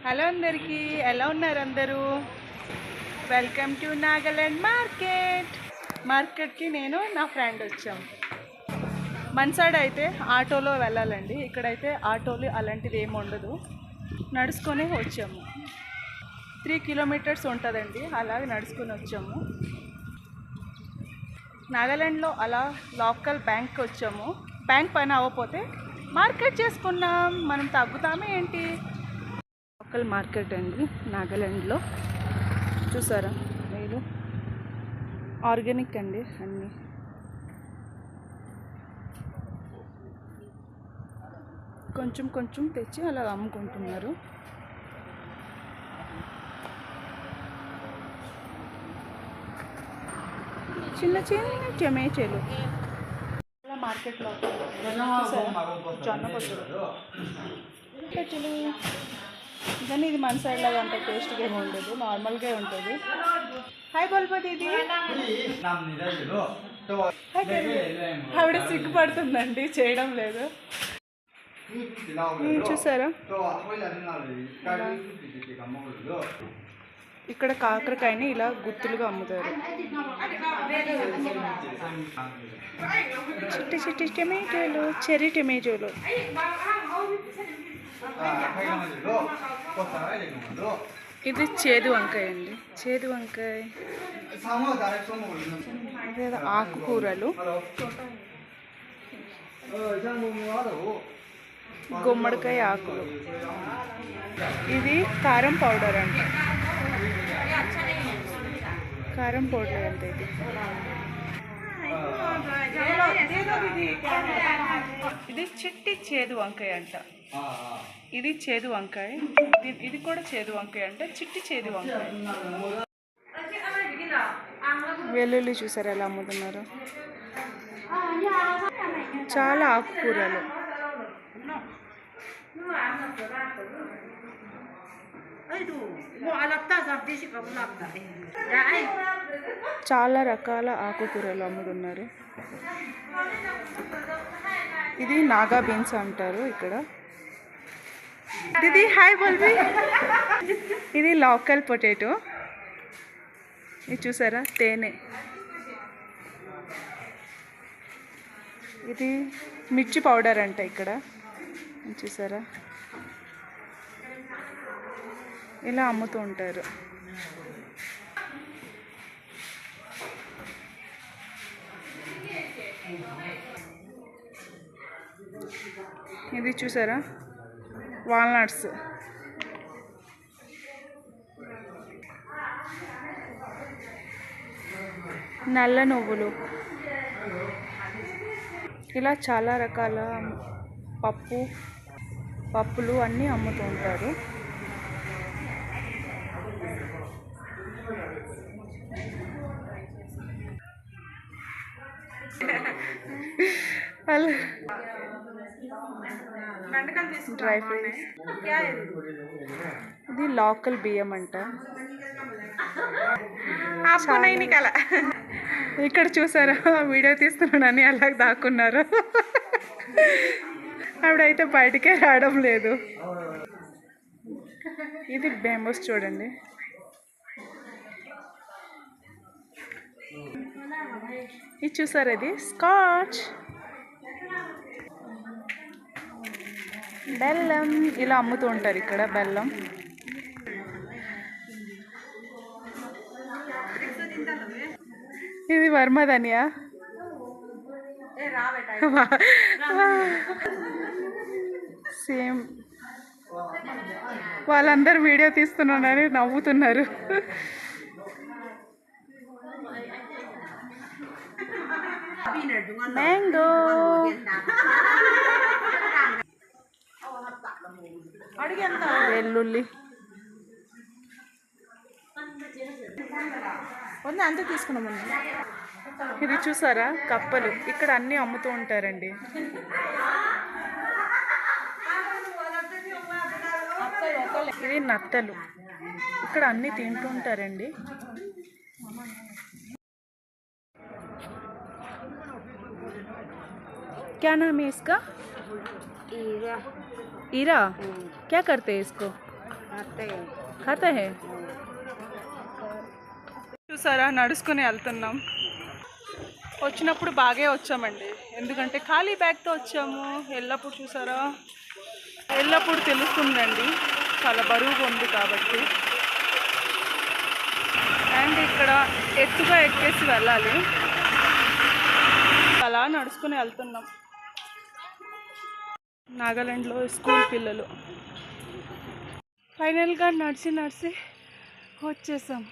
Hello అందరికీ, ఎలా ఉన్నారు అందరూ? వెల్కమ్ టు నాగాలాండ్ మార్కెట్కి నేను నా ఫ్రెండ్ వచ్చాం. మన సైడ్ అయితే ఆటోలో వెళ్ళాలండి, ఇక్కడైతే ఆటోలు అలాంటిది ఏమి ఉండదు, నడుచుకొని వచ్చాము. 3 కిలోమీటర్స్ ఉంటుందండి, అలాగే నడుచుకొని వచ్చాము. నాగాలాండ్లో అలా లోకల్ బ్యాంక్కి వచ్చాము. బ్యాంక్ పని అవ్వకపోతే మార్కెట్ చేసుకున్నాం, మనం తగ్గుతామే ఏంటి. లోకల్ మార్కెట్ అండి నాగాలాండ్లో, చూసారా మీరు? ఆర్గానిక్ అండి అన్నీ. కొంచెం కొంచెం తెచ్చి అలా అమ్ముకుంటున్నారు. చిన్న చిన్న టమాటాలు మార్కెట్లో జొన్న పొట్టులు. కానీ ఇది మన సైడ్ లాగా అంత టేస్ట్గా ఏమి ఉండదు, నార్మల్గా ఉంటుంది. హాయ్ బల్బా దీది. ఆవిడ సిగ్గుపడుతుందండి, చేయడం లేదు. చూసారా, ఇక్కడ కాకరకాయని ఇలా గుత్తులుగా అమ్ముతారు. చిట్టి చిట్టి టమాటోలు, చెర్రీ టమాటోలు. ఇది చేదు వంకాయ అండి, చేదు వంకాయ. ఆకుకూరలు, గుమ్మడికాయ ఆకులు. ఇది కారం పౌడర్ అంట, కారం పౌడర్ అంట ఇది. ఇది చిట్టి చేదు వంకాయ అంట. ఇది చేదు వంకాయ, ఇది కూడా చేదు వంకాయ అంట, చిట్టి చేదు వంకాయ. వెల్లుల్లి చూసారు ఎలా అమ్ముతున్నారు. చాలా ఆకుకూరలు, చాలా రకాల ఆకుకూరలు అమ్ముతున్నారు. ఇది నాగా బీన్స్ అంటారు ఇక్కడ. ఇది హాయ్ బల్బీ. ఇది లోకల్ పొటాటో, ఇది చూసారా తేనె. ఇది మిర్చి పౌడర్ అంట ఇక్కడ, చూసారా ఇలా అమ్ముతూ ఉంటారు. ఇది చూసారా వాల్నట్స్. నల్ల నువ్వులు, ఇలా చాలా రకాల పప్పులు అన్నీ అమ్ముతూ ఉంటారు. Dry fruits. ఇది లోకల్ బియ్యం అంట. ఇక్కడ చూసారా, వీడియో తీస్తున్నానని అలా దాక్కున్నారు. ఆవిడైతే బయటకే రావడం లేదు. ఇది బేంబోస్ చూడండి. ఇది చూసారా, ఇది స్కాచ్. బెల్లం ఇలా అమ్ముతూ ఉంటారు ఇక్కడ, బెల్లం. ఇది వర్మధనియా. సేమ్ వాళ్ళందరూ వీడియో తీస్తున్నానని నవ్వుతున్నారు. మ్యాంగో, వెల్లుల్లి. అంతే తీసుకున్నామండి. ఇది చూసారా కప్పలు, ఇక్కడ అన్నీ అమ్ముతూ ఉంటారండి. ఇది నత్తలు, ఇక్కడ అన్నీ తింటూ ఉంటారండి. क्या नाम है इसका? ईरा। ईरा क्या करते हैं इसको? ఖాతా హే చూసారా, నడుచుకుని వెళ్తున్నాం. వచ్చినప్పుడు బాగే వచ్చామండి, ఎందుకంటే ఖాళీ బ్యాగ్తో వచ్చాము. ఎల్లప్పుడు చూసారా, ఎల్లప్పుడు తెలుస్తుందండి చాలా బరువుగా ఉంది కాబట్టి. అండ్ ఇక్కడ ఎత్తుగా ఎక్కేసి వెళ్ళాలి, అలా నడుచుకుని వెళ్తున్నాం. నాగాలాండ్లో స్కూల్ పిల్లలు. ఫైనల్గా నడిచి వచ్చేసాం.